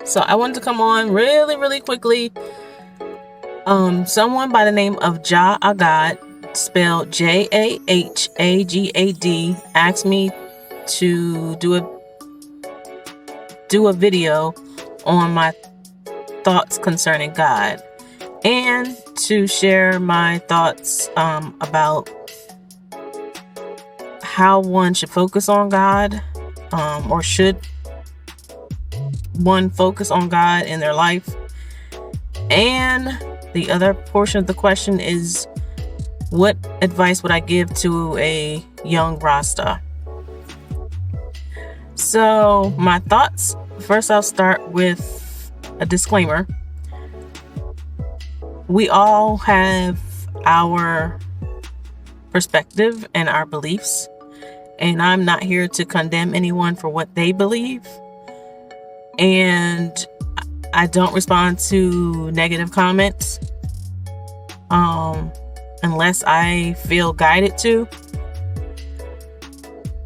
So I wanted to come on really, really quickly. Someone by the name of Jahagad, spelled Jahagad, asked me to do a video on my thoughts concerning God and to share my thoughts about how one should focus on God, or should one focus on God in their life. And the other portion of the question is, what advice would I give to a young Rasta? So my thoughts, first I'll start with a disclaimer. We all have our perspective and our beliefs, and I'm not here to condemn anyone for what they believe. And I don't respond to negative comments unless I feel guided to.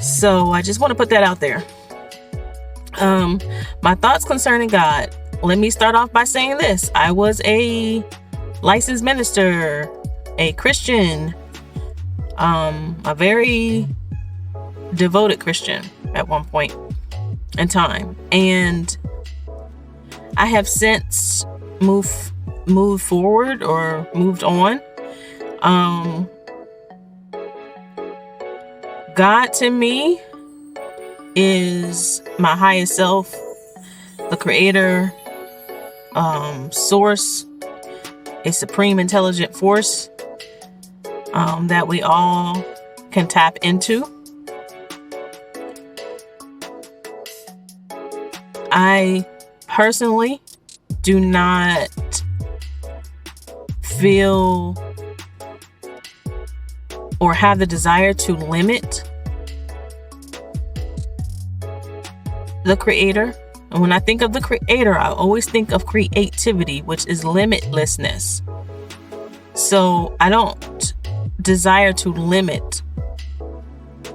So I just want to put that out there. My thoughts concerning God. Let me start off by saying this. I was a licensed minister, a Christian, a very devoted Christian at one point in time. And I have since moved forward or moved on. God to me is my highest self, the creator, source, a supreme intelligent force that we all can tap into. I personally do not feel or have the desire to limit the creator. And when I think of the creator, I always think of creativity, which is limitlessness. So I don't desire to limit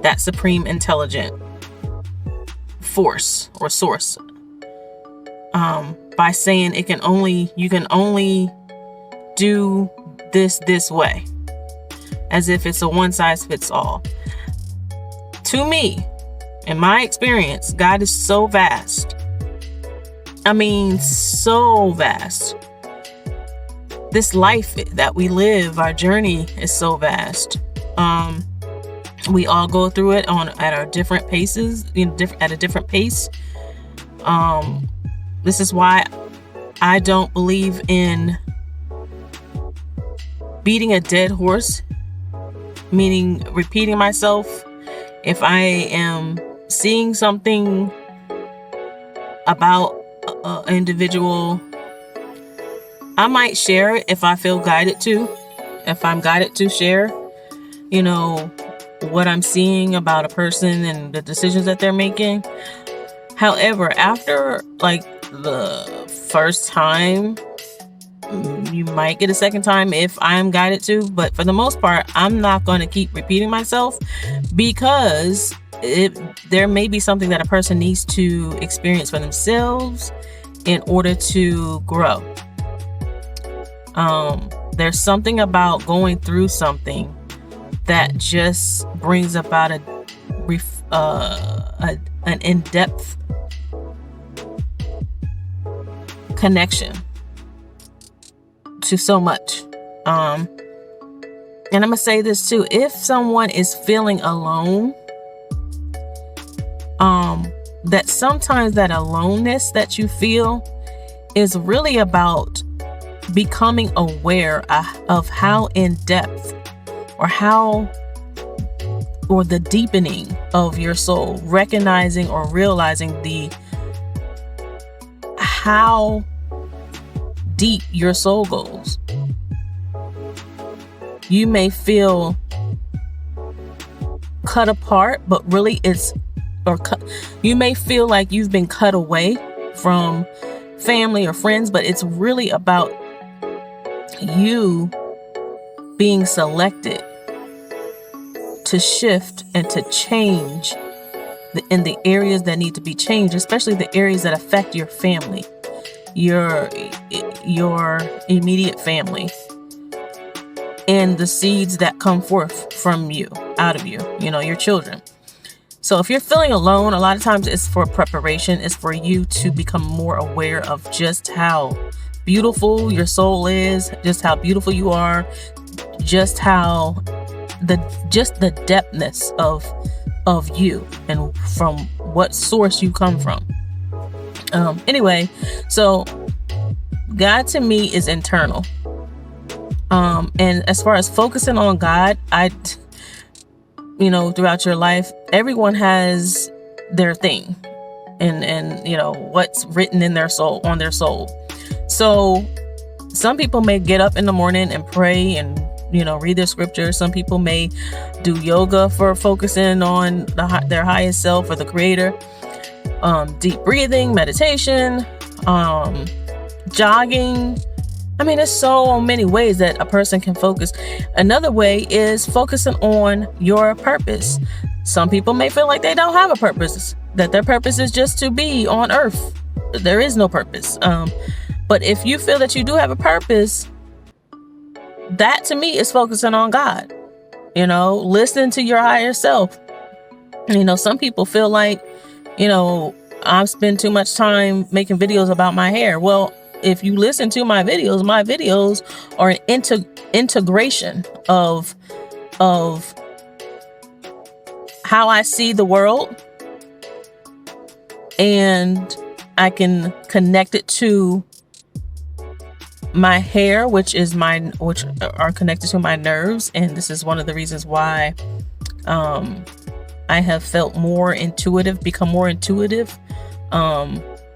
that supreme intelligent force or source by saying you can only do this way, as if it's a one size fits all. To me, in my experience, God is so vast. I mean, so vast. This life that we live, our journey is so vast. We all go through it at our different paces, at a different pace. This is why I don't believe in beating a dead horse, meaning repeating myself. If I am seeing something about an individual, I might share it if I feel guided to. If I'm guided to share, what I'm seeing about a person and the decisions that they're making. However, after the first time, you might get a second time if I'm guided to, but for the most part, I'm not going to keep repeating myself, because there may be something that a person needs to experience for themselves in order to grow. There's something about going through something that just brings about an in-depth connection to so much. And I'm gonna say this too: if someone is feeling alone, that sometimes that aloneness that you feel is really about becoming aware of how in depth or the deepening of your soul, recognizing or realizing how deep your soul goes. You may feel cut apart, but really you may feel like you've been cut away from family or friends, but it's really about you being selected to shift and to change in the areas that need to be changed, especially the areas that affect your family. your immediate family, and the seeds that come forth from you, out of you, your children. So if you're feeling alone, a lot of times it's for preparation. It's for you to become more aware of just how beautiful your soul is, just how beautiful you are, just how the depthness of you and from what source you come from. Anyway, so God to me is internal. And as far as focusing on God, throughout your life, everyone has their thing and what's written in their soul, on their soul. So some people may get up in the morning and pray and, read their scripture. Some people may do yoga for focusing on their highest self or the creator. Deep breathing, meditation, jogging. I mean, there's so many ways that a person can focus. Another way is focusing on your purpose. Some people may feel like they don't have a purpose, that their purpose is just to be on earth. There is no purpose. But if you feel that you do have a purpose, that to me is focusing on God. Listen to your higher self. Some people feel like, I spend too much time making videos about my hair. Well, if you listen to my videos are an integration of how I see the world, and I can connect it to my hair, which are connected to my nerves. And this is one of the reasons why I have felt more intuitive, become more intuitive.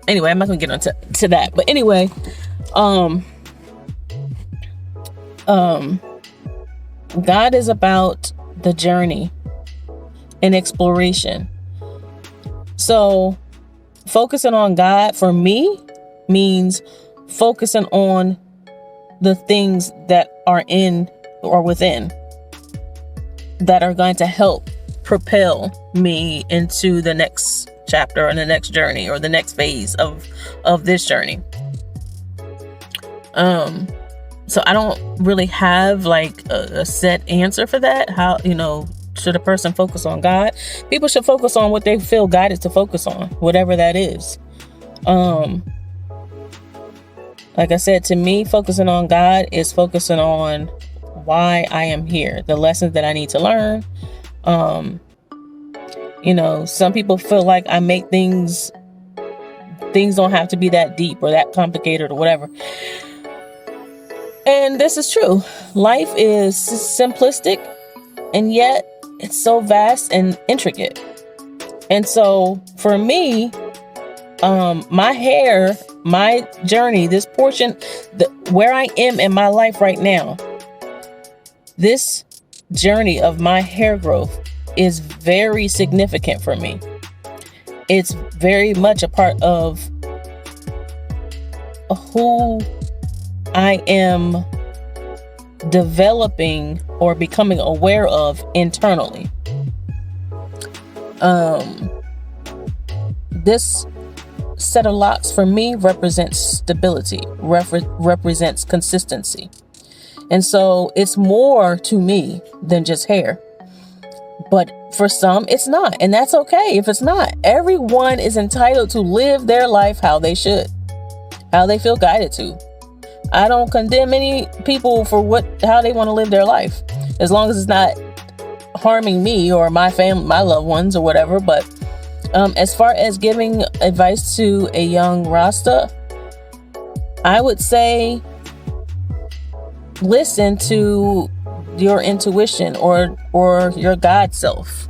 Anyway, I'm not gonna get into that. But anyway, God is about the journey and exploration. So focusing on God for me means focusing on the things that are in or within that are going to help propel me into the next chapter or the next journey or the next phase of this journey. So I don't really have like a set answer for that. How, should a person focus on God? People should focus on what they feel guided to focus on, whatever that is. Like I said, to me, focusing on God is focusing on why I am here, the lessons that I need to learn. Some people feel like I make things don't have to be that deep or that complicated or whatever. And this is true. Life is simplistic, and yet it's so vast and intricate. And so for me, my hair, my journey, this portion, where I am in my life right now, this journey of my hair growth is very significant for me. It's very much a part of who I am developing or becoming aware of internally. This set of locks for me represents stability, represents consistency. And so it's more to me than just hair. But for some, it's not. And that's okay if it's not. Everyone is entitled to live their life how they should, how they feel guided to. I don't condemn any people for how they want to live their life, as long as it's not harming me or my family, my loved ones or whatever. But as far as giving advice to a young Rasta, I would say listen to your intuition or your God self.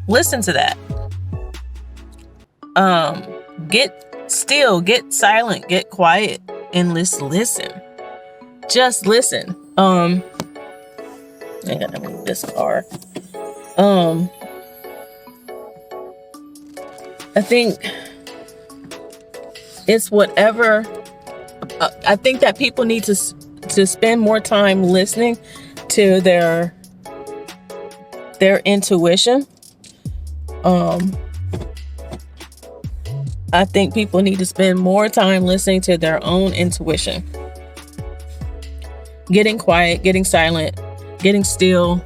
Listen to that. Get still, get silent, get quiet, and listen. Just listen. I gotta move this car. I think it's whatever. I think that people need to spend more time listening to their intuition. I think people need to spend more time listening to their own intuition. Getting quiet, getting silent, getting still.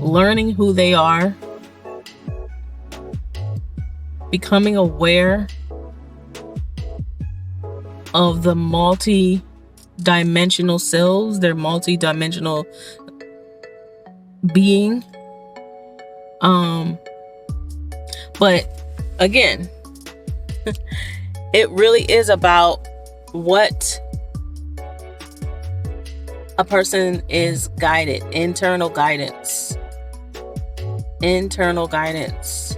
Learning who they are. Becoming aware of the multi-dimensional selves, their multi-dimensional being. But again, it really is about what a person is guided, internal guidance. Internal guidance.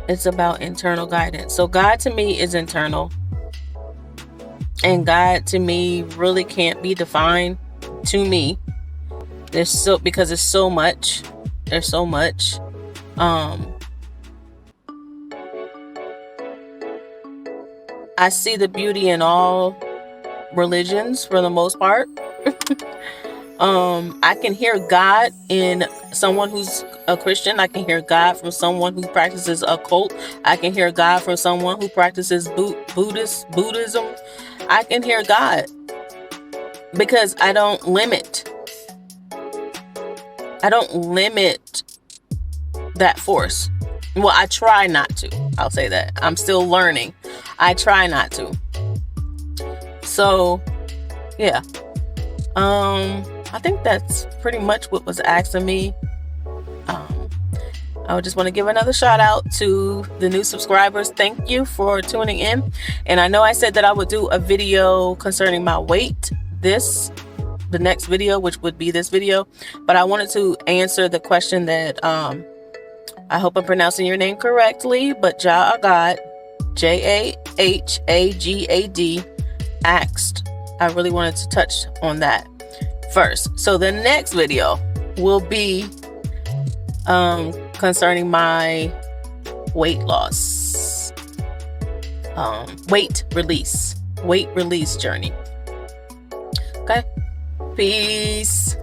It's about internal guidance. So God to me is internal. And God to me really can't be defined to me. Because there's so much. There's so much. I see the beauty in all religions for the most part. I can hear God in someone who's a Christian. I can hear God from someone who practices a cult. I can hear God from someone who practices Buddhism. I can hear God because I don't limit that force. Well, I try not to. I'll say that. I'm still learning. I try not to. So, yeah. I think that's pretty much what was asked of me. I would just want to give another shout out to the new subscribers. Thank you for tuning in. And I know I said that I would do a video concerning my weight. The next video, which would be this video. But I wanted to answer the question that, I hope I'm pronouncing your name correctly, but Jahagad, Jahagad, asked. I really wanted to touch on that first. So the next video will be concerning my weight loss, weight release journey. Okay, peace.